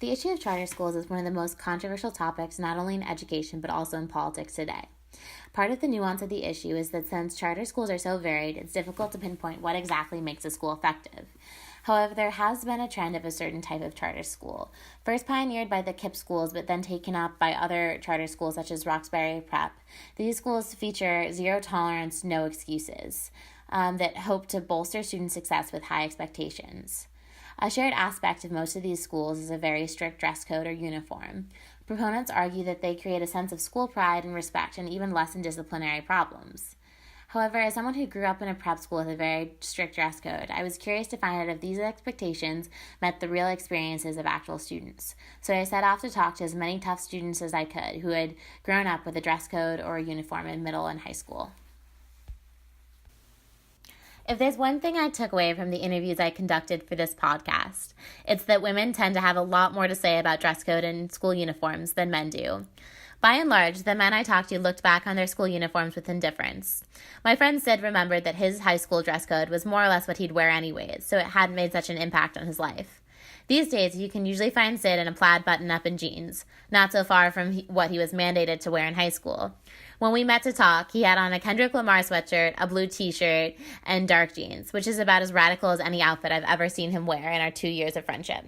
The issue of charter schools is one of the most controversial topics not only in education but also in politics today. Part of the nuance of the issue is that since charter schools are so varied, it's difficult to pinpoint what exactly makes a school effective. However, there has been a trend of a certain type of charter school, first pioneered by the KIPP schools but then taken up by other charter schools such as Roxbury Prep. These schools feature zero tolerance, no excuses, that hope to bolster student success with high expectations. A shared aspect of most of these schools is a very strict dress code or uniform. Proponents argue that they create a sense of school pride and respect and even lessen disciplinary problems. However, as someone who grew up in a prep school with a very strict dress code, I was curious to find out if these expectations met the real experiences of actual students. So I set off to talk to as many tough students as I could who had grown up with a dress code or a uniform in middle and high school. If there's one thing I took away from the interviews I conducted for this podcast, it's that women tend to have a lot more to say about dress code and school uniforms than men do. By and large, the men I talked to looked back on their school uniforms with indifference. My friend Sid remembered that his high school dress code was more or less what he'd wear anyways, so it hadn't made such an impact on his life. These days, you can usually find Sid in a plaid button-up and jeans, not so far from what he was mandated to wear in high school. When we met to talk, he had on a Kendrick Lamar sweatshirt, a blue t-shirt, and dark jeans, which is about as radical as any outfit I've ever seen him wear in our 2 years of friendship.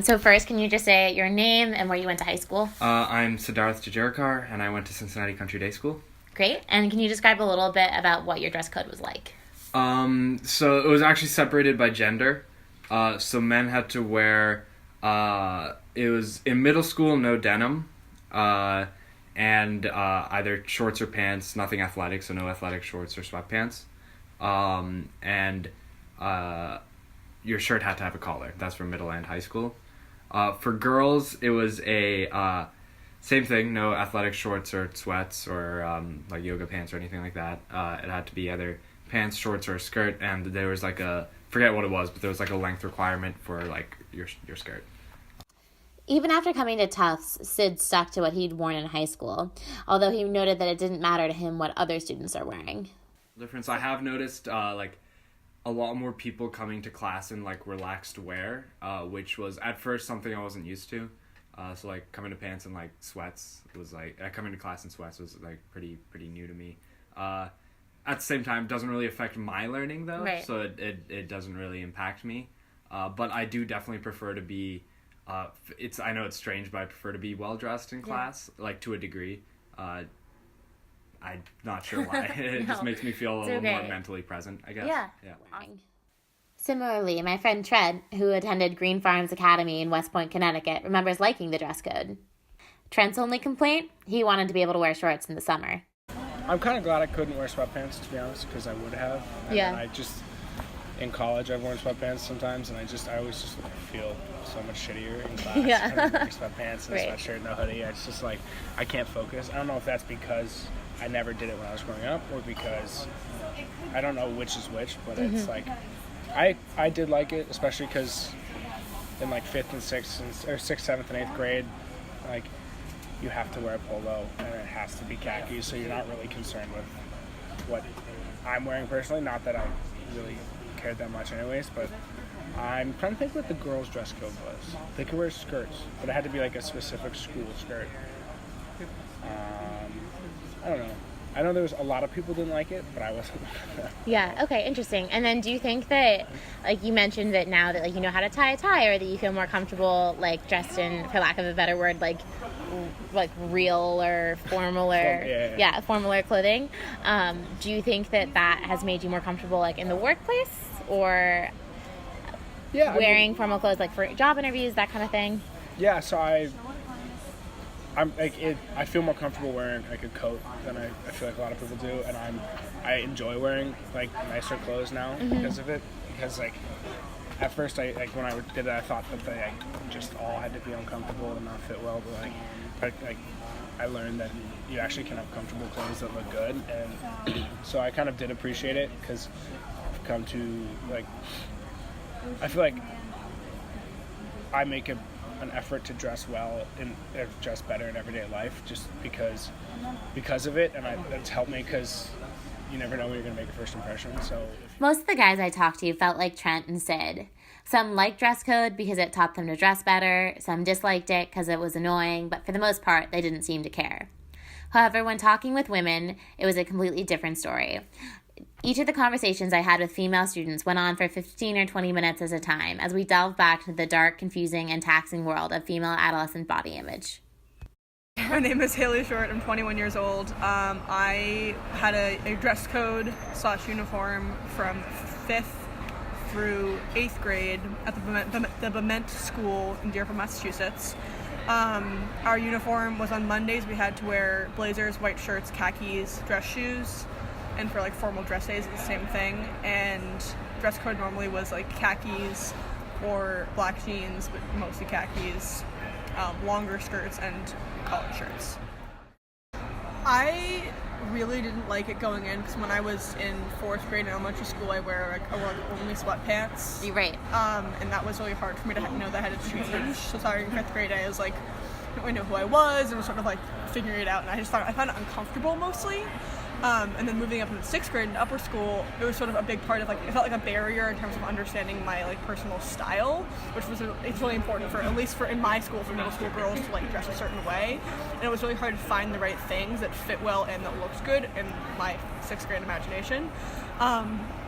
So first, can you just say your name and where you went to high school? I'm Siddharth Jajarkar, and I went to Cincinnati Country Day School. Great. And can you describe a little bit about what your dress code was like? So it was actually separated by gender. So men had to wear, it was in middle school, no denim, and either shorts or pants, nothing athletic, so no athletic shorts or sweatpants. And your shirt had to have a collar. That's for middle and high school. For girls, it was a same thing, no athletic shorts or sweats or like yoga pants or anything like that. It had to be either pants, shorts, or a skirt, and there was like forget what it was, but there was like a length requirement for like your skirt. Even after coming to Tufts, Sid stuck to what he'd worn in high school, although he noted that it didn't matter to him what other students are wearing. Difference I have noticed, like a lot more people coming to class in like relaxed wear, which was at first something I wasn't used to. So like coming to pants and like sweats was like coming to class in sweats was like pretty new to me. At the same time, it doesn't really affect my learning though, right. So it doesn't really impact me. But I do definitely prefer to be. I know it's strange, but I prefer to be well dressed in class, like to a degree. I'm not sure why. It just makes me feel a little more mentally present, I guess. Yeah. Similarly, my friend Trent, who attended Green Farms Academy in West Point, Connecticut, remembers liking the dress code. Trent's only complaint? He wanted to be able to wear shorts in the summer. I'm kind of glad I couldn't wear sweatpants, to be honest, because I would have. In college, I've worn sweatpants sometimes, and I always just feel so much shittier in class. Yeah. Wearing sweatpants and a sweatshirt and a hoodie. It's just like, I can't focus. I don't know if that's because I never did it when I was growing up, or because I don't know which is which, but it's like, I did like it, especially because in like 5th and 6th, or 6th, 7th, and 8th grade, like, you have to wear a polo, and it has to be khaki, so you're not really concerned with what I'm wearing personally. Not that I really cared that much anyways, but I'm trying to think what the girls' dress code was. They could wear skirts, but it had to be like a specific school skirt. I don't know. I know there was a lot of people didn't like it, but I wasn't. Yeah, okay, interesting. And then do you think that, like you mentioned that now that like you know how to tie a tie, or that you feel more comfortable like dressed in, for lack of a better word, like real or formal or formaler clothing, do you think that has made you more comfortable like in the workplace, or wearing formal clothes like for job interviews, that kind of thing? Yeah, so I'm like I feel more comfortable wearing like a coat than I feel like a lot of people do, and I enjoy wearing like nicer clothes now because of it. Because like at first when I did it, I thought that they just all had to be uncomfortable and not fit well, but I learned that you actually can have comfortable clothes that look good, and so I kind of did appreciate it because I've come to like I feel like I make an effort to dress well and dress better in everyday life just because of it, and that's helped me because you never know when you're going to make a first impression. So most of the guys I talked to felt like Trent and Sid. Some liked dress code because it taught them to dress better, some disliked it because it was annoying, but for the most part, they didn't seem to care. However, when talking with women, it was a completely different story. Each of the conversations I had with female students went on for 15 or 20 minutes at a time as we delved back into the dark, confusing, and taxing world of female adolescent body image. My name is Haley Short. I'm 21 years old. I had a dress code / uniform from 5th through 8th grade at the Bement School in Deerfield, Massachusetts. Our uniform was on Mondays. We had to wear blazers, white shirts, khakis, dress shoes, and for like formal dress days, it's the same thing. And dress code normally was like khakis or black jeans, but mostly khakis, longer skirts, and collared shirts. I really didn't like it going in because when I was in 4th grade in elementary school, I wore only sweatpants. You're right. And that was really hard for me to know that I had to change. So starting in 5th grade, I was like, I didn't really know who I was and was sort of like figuring it out. And I found it uncomfortable mostly. And then moving up into 6th grade in upper school, it was sort of a big part of like, it felt like a barrier in terms of understanding my like personal style, which was it's really important for, at least for in my school, for middle school girls to like dress a certain way. And it was really hard to find the right things that fit well and that looked good in my 6th grade imagination.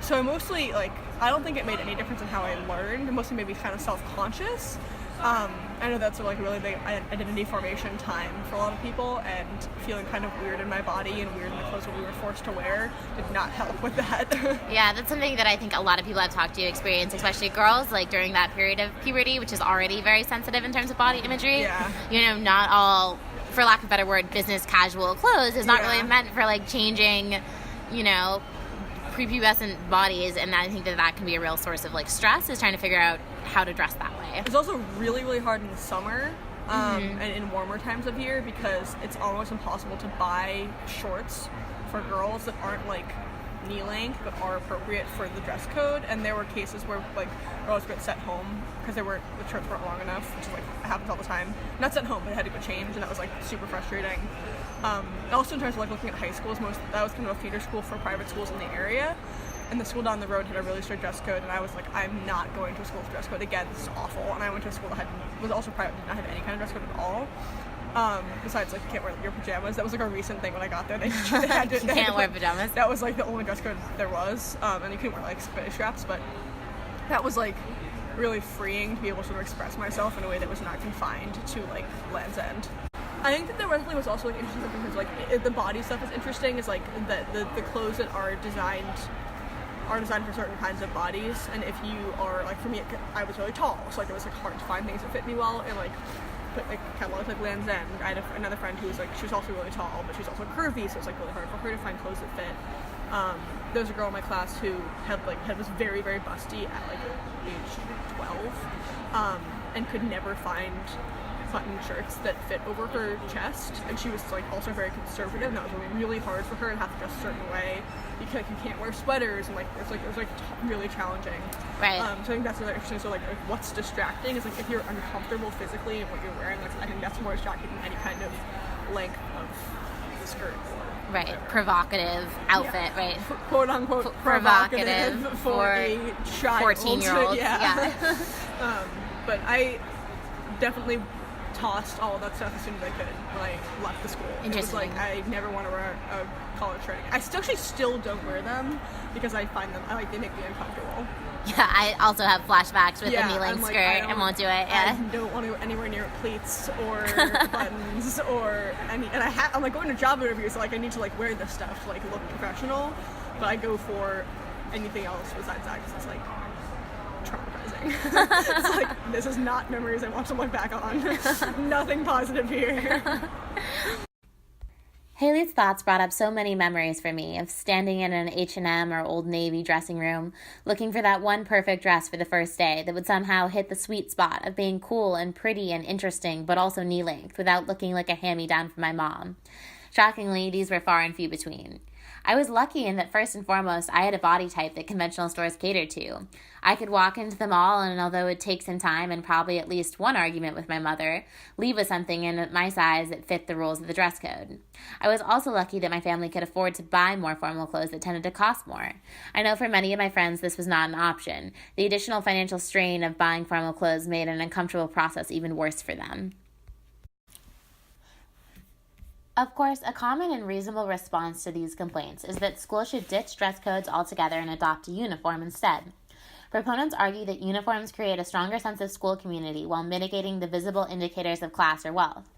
So mostly like, I don't think it made any difference in how I learned. It mostly made me kind of self-conscious. I know that's like a really big identity formation time for a lot of people, and feeling kind of weird in my body and weird in the clothes that we were forced to wear did not help with that. Yeah, that's something that I think a lot of people I've talked to experience, especially girls, like during that period of puberty, which is already very sensitive in terms of body imagery. Yeah. You know, not all, for lack of a better word, business casual clothes is not really meant for like changing, you know, prepubescent bodies, and I think that can be a real source of like stress, is trying to figure out how to dress that way. It's also really, really hard in the summer and in warmer times of year because it's almost impossible to buy shorts for girls that aren't like knee length but are appropriate for the dress code. And there were cases where like girls got sent home because the shirts weren't long enough, which is like happens all the time. Not sent home, but had to go change, and that was like super frustrating. Also in terms of like looking at high schools, that was kind of a feeder school for private schools in the area, and the school down the road had a really strict dress code, and I was like, I'm not going to a school with dress code again. This is awful. And I went to a school that was also private, did not have any kind of dress code at all. Besides, like, you can't wear your pajamas. That was like a recent thing when I got there. They had to, you can't wear pajamas. That was like the only dress code there was, and you couldn't wear like spinach straps. But that was like really freeing to be able to sort of express myself in a way that was not confined to like Land's End. I think that there definitely was also like interesting because like the body stuff is interesting. Is like the clothes that are designed for certain kinds of bodies, and if you are like, for me, I was really tall, so like it was like hard to find things that fit me well, and like catalogs like Land's End. I had another friend who was like, she was also really tall, but she was also curvy, so it's like really hard for her to find clothes that fit. There was a girl in my class who was very, very busty at like age 12, and could never find button shirts that fit over her chest, and she was like also very conservative, and that was really hard for her to have to dress a certain way because you can't wear sweaters, and like it was really challenging. Right. So I think that's really interesting. So like what's distracting is like if you're uncomfortable physically in what you're wearing, like I think that's more distracting than any kind of length of the skirt. Right, provocative outfit, right? Quote unquote provocative for a child. 14-year-old. Yeah. But I definitely tossed all of that stuff as soon as I could when I left the school. It was like, I never want to wear a collared shirt. I still don't wear them because I find them, they make me uncomfortable. Yeah, I also have flashbacks with the knee-length skirt and won't do it. Yeah. I don't want to go anywhere near pleats or buttons or any, and I'm like going to job interviews, so like I need to like wear this stuff to like look professional, but I go for anything else besides that because it's like traumatizing. It's like, this is not memories I want to look back on. Nothing positive here. Haley's thoughts brought up so many memories for me of standing in an H&M or Old Navy dressing room, looking for that one perfect dress for the first day that would somehow hit the sweet spot of being cool and pretty and interesting, but also knee-length without looking like a hand-me-down from my mom. Shockingly, these were far and few between. I was lucky in that first and foremost, I had a body type that conventional stores catered to. I could walk into them all, and although it takes some time and probably at least one argument with my mother, leave with something in my size that fit the rules of the dress code. I was also lucky that my family could afford to buy more formal clothes that tended to cost more. I know for many of my friends this was not an option. The additional financial strain of buying formal clothes made an uncomfortable process even worse for them. Of course, a common and reasonable response to these complaints is that schools should ditch dress codes altogether and adopt a uniform instead. Proponents argue that uniforms create a stronger sense of school community while mitigating the visible indicators of class or wealth.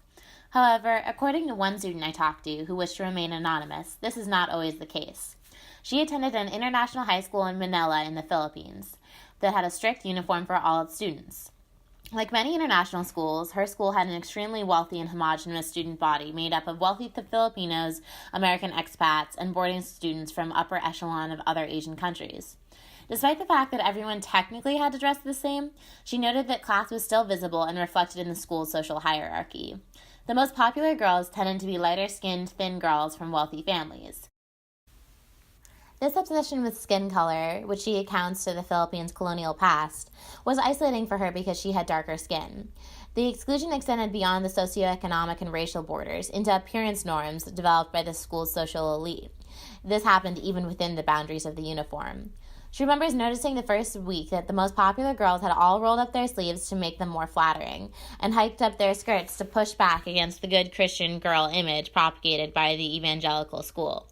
However, according to one student I talked to who wished to remain anonymous, this is not always the case. She attended an international high school in Manila in the Philippines that had a strict uniform for all its students. Like many international schools, her school had an extremely wealthy and homogeneous student body made up of wealthy Filipinos, American expats, and boarding students from upper echelon of other Asian countries. Despite the fact that everyone technically had to dress the same, she noted that class was still visible and reflected in the school's social hierarchy. The most popular girls tended to be lighter-skinned, thin girls from wealthy families. This obsession with skin color, which she accounts to the Philippines' colonial past, was isolating for her because she had darker skin. The exclusion extended beyond the socioeconomic and racial borders into appearance norms developed by the school's social elite. This happened even within the boundaries of the uniform. She remembers noticing the first week that the most popular girls had all rolled up their sleeves to make them more flattering, and hiked up their skirts to push back against the good Christian girl image propagated by the evangelical school.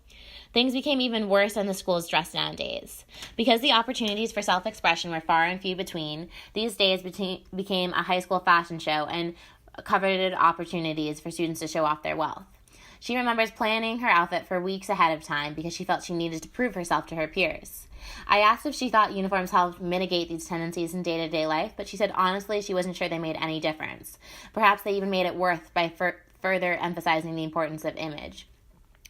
Things became even worse in the school's dress-down days. Because the opportunities for self-expression were far and few between, these days became a high school fashion show and coveted opportunities for students to show off their wealth. She remembers planning her outfit for weeks ahead of time because she felt she needed to prove herself to her peers. I asked if she thought uniforms helped mitigate these tendencies in day-to-day life, but she said honestly she wasn't sure they made any difference. Perhaps they even made it worse by further emphasizing the importance of image.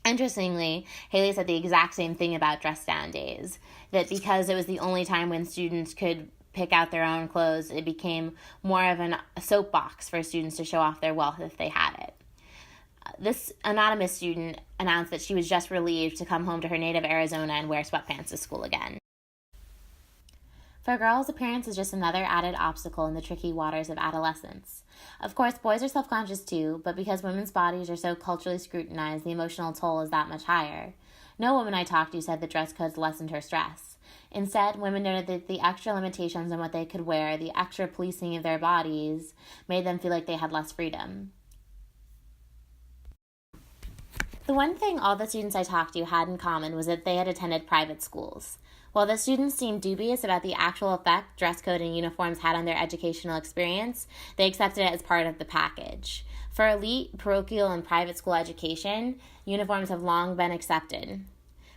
Interestingly, Haley said the exact same thing about dress-down days, that because it was the only time when students could pick out their own clothes, it became more of a soapbox for students to show off their wealth if they had it. This anonymous student announced that she was just relieved to come home to her native Arizona and wear sweatpants to school again. For girls, appearance is just another added obstacle in the tricky waters of adolescence. Of course, boys are self-conscious too, but because women's bodies are so culturally scrutinized, the emotional toll is that much higher. No woman I talked to said the dress codes lessened her stress. Instead, women noted that the extra limitations on what they could wear, the extra policing of their bodies, made them feel like they had less freedom. The one thing all the students I talked to had in common was that they had attended private schools. While the students seemed dubious about the actual effect dress code and uniforms had on their educational experience, they accepted it as part of the package. For elite, parochial, and private school education, uniforms have long been accepted.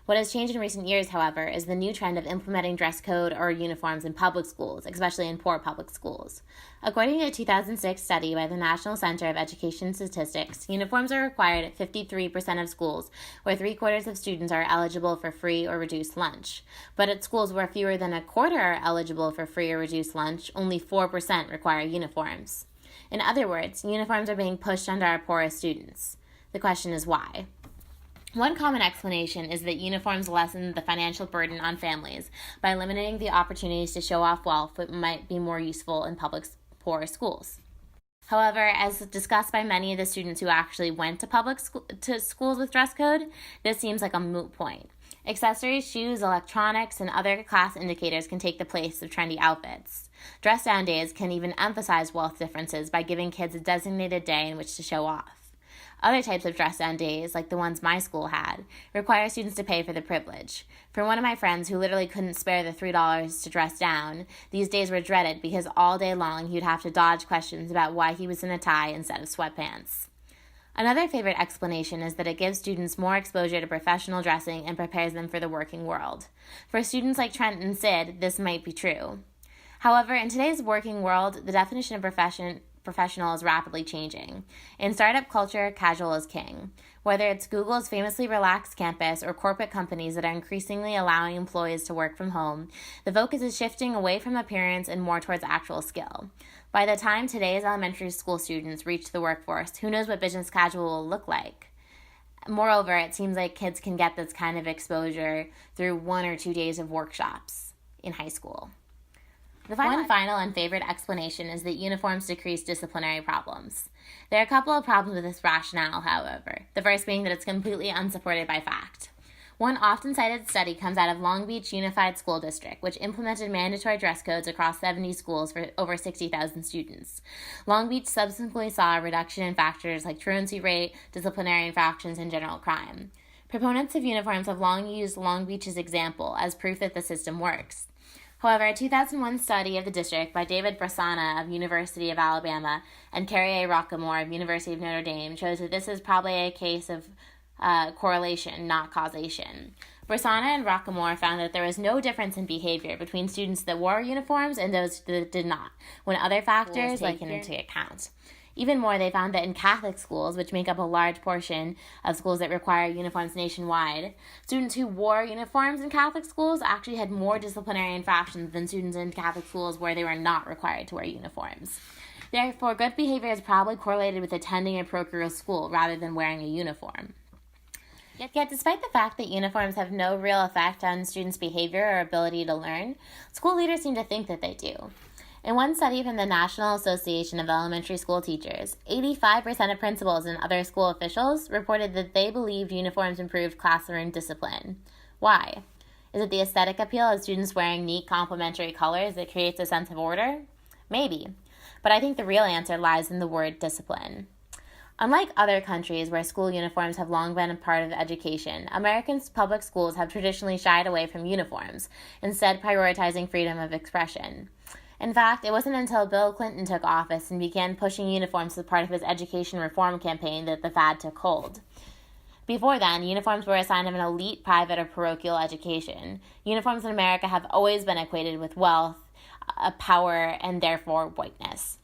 What has changed in recent years, however, is the new trend of implementing dress code or uniforms in public schools, especially in poor public schools. According to a 2006 study by the National Center of Education Statistics, uniforms are required at 53% of schools, where 3/4 of students are eligible for free or reduced lunch. But at schools where fewer than a quarter are eligible for free or reduced lunch, only 4% require uniforms. In other words, uniforms are being pushed onto our poorest students. The question is why? One common explanation is that uniforms lessen the financial burden on families by limiting the opportunities to show off wealth that might be more useful in public poor schools. However, as discussed by many of the students who actually went to schools with dress code, this seems like a moot point. Accessories, shoes, electronics, and other class indicators can take the place of trendy outfits. Dress-down days can even emphasize wealth differences by giving kids a designated day in which to show off. Other types of dress-down days, like the ones my school had, require students to pay for the privilege. For one of my friends who literally couldn't spare the $3 to dress down, these days were dreaded because all day long he'd have to dodge questions about why he was in a tie instead of sweatpants. Another favorite explanation is that it gives students more exposure to professional dressing and prepares them for the working world. For students like Trent and Sid, this might be true. However, in today's working world, the definition of professional is rapidly changing. In startup culture, casual is king. Whether it's Google's famously relaxed campus or corporate companies that are increasingly allowing employees to work from home, the focus is shifting away from appearance and more towards actual skill. By the time today's elementary school students reach the workforce, who knows what business casual will look like? Moreover, it seems like kids can get this kind of exposure through 1 or 2 days of workshops in high school. One final and favorite explanation is that uniforms decrease disciplinary problems. There are a couple of problems with this rationale, however, the first being that it's completely unsupported by fact. One often cited study comes out of Long Beach Unified School District, which implemented mandatory dress codes across 70 schools for over 60,000 students. Long Beach subsequently saw a reduction in factors like truancy rate, disciplinary infractions, and general crime. Proponents of uniforms have long used Long Beach's example as proof that the system works. However, a 2001 study of the district by David Brasana of University of Alabama and Carrie A. Rockamore of University of Notre Dame shows that this is probably a case of correlation, not causation. Brasana and Rockamore found that there was no difference in behavior between students that wore uniforms and those that did not, when other factors taken into account. Even more, they found that in Catholic schools, which make up a large portion of schools that require uniforms nationwide, students who wore uniforms in Catholic schools actually had more disciplinary infractions than students in Catholic schools where they were not required to wear uniforms. Therefore, good behavior is probably correlated with attending a parochial school rather than wearing a uniform. Yet, despite the fact that uniforms have no real effect on students' behavior or ability to learn, school leaders seem to think that they do. In one study from the National Association of Elementary School Teachers, 85% of principals and other school officials reported that they believed uniforms improved classroom discipline. Why? Is it the aesthetic appeal of students wearing neat complementary colors that creates a sense of order? Maybe. But I think the real answer lies in the word discipline. Unlike other countries where school uniforms have long been a part of education, American public schools have traditionally shied away from uniforms, instead prioritizing freedom of expression. In fact, it wasn't until Bill Clinton took office and began pushing uniforms as part of his education reform campaign that the fad took hold. Before then, uniforms were a sign of an elite private or parochial education. Uniforms in America have always been equated with wealth, power, and therefore whiteness.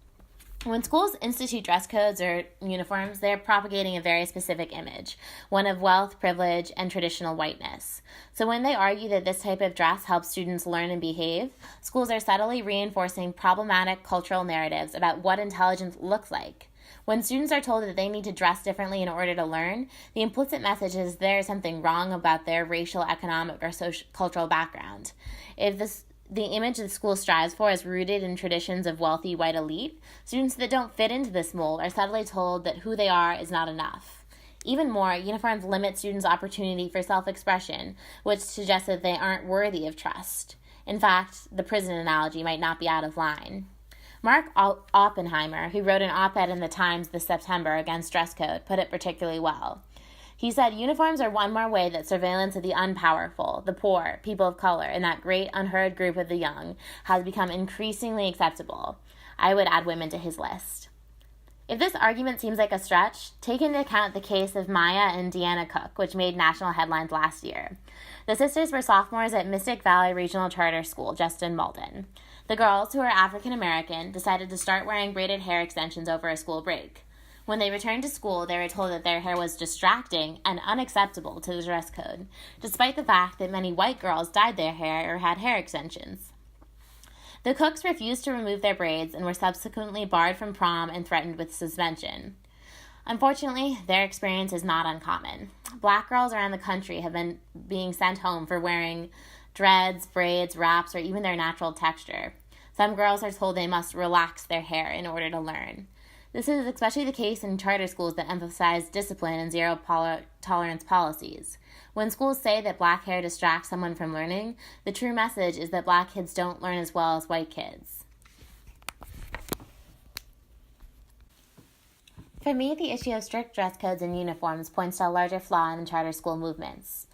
When schools institute dress codes or uniforms, they're propagating a very specific image, one of wealth, privilege, and traditional whiteness. So when they argue that this type of dress helps students learn and behave, schools are subtly reinforcing problematic cultural narratives about what intelligence looks like. When students are told that they need to dress differently in order to learn, the implicit message is there is something wrong about their racial, economic, or social, cultural background. If the image the school strives for is rooted in traditions of wealthy white elite, students that don't fit into this mold are subtly told that who they are is not enough. Even more, uniforms limit students' opportunity for self-expression, which suggests that they aren't worthy of trust. In fact, the prison analogy might not be out of line. Mark Oppenheimer, who wrote an op-ed in the Times this September against dress code, put it particularly well. He said, uniforms are one more way that surveillance of the unpowerful, the poor, people of color, and that great unheard group of the young has become increasingly acceptable. I would add women to his list. If this argument seems like a stretch, take into account the case of Maya and Deanna Cook, which made national headlines last year. The sisters were sophomores at Mystic Valley Regional Charter School, just in Malden. The girls, who are African American, decided to start wearing braided hair extensions over a school break. When they returned to school, they were told that their hair was distracting and unacceptable to the dress code, despite the fact that many white girls dyed their hair or had hair extensions. The Cooks refused to remove their braids and were subsequently barred from prom and threatened with suspension. Unfortunately, their experience is not uncommon. Black girls around the country have been being sent home for wearing dreads, braids, wraps, or even their natural texture. Some girls are told they must relax their hair in order to learn. This is especially the case in charter schools that emphasize discipline and zero-tolerance policies. When schools say that black hair distracts someone from learning, the true message is that black kids don't learn as well as white kids. For me, the issue of strict dress codes and uniforms points to a larger flaw in the charter school movements.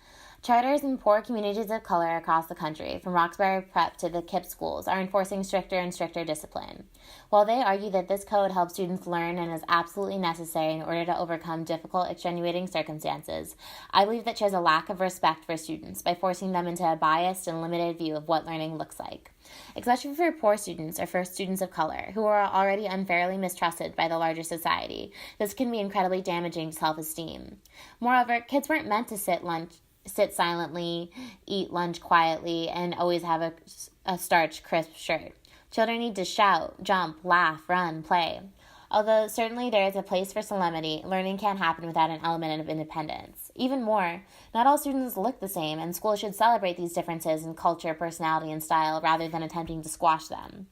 Charters in poor communities of color across the country, from Roxbury Prep to the KIPP schools, are enforcing stricter and stricter discipline. While they argue that this code helps students learn and is absolutely necessary in order to overcome difficult, extenuating circumstances, I believe that shows a lack of respect for students by forcing them into a biased and limited view of what learning looks like. Especially for poor students or for students of color, who are already unfairly mistrusted by the larger society, this can be incredibly damaging to self-esteem. Moreover, kids weren't meant to sit silently, eat lunch quietly, and always have a starched, crisp shirt. Children need to shout, jump, laugh, run, play. Although certainly there is a place for solemnity, learning can't happen without an element of independence. Even more, not all students look the same, and schools should celebrate these differences in culture, personality, and style rather than attempting to squash them.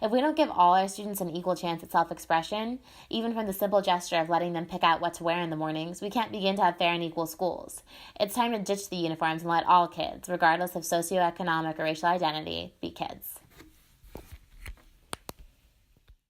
If we don't give all our students an equal chance at self-expression, even from the simple gesture of letting them pick out what to wear in the mornings, we can't begin to have fair and equal schools. It's time to ditch the uniforms and let all kids, regardless of socioeconomic or racial identity, be kids.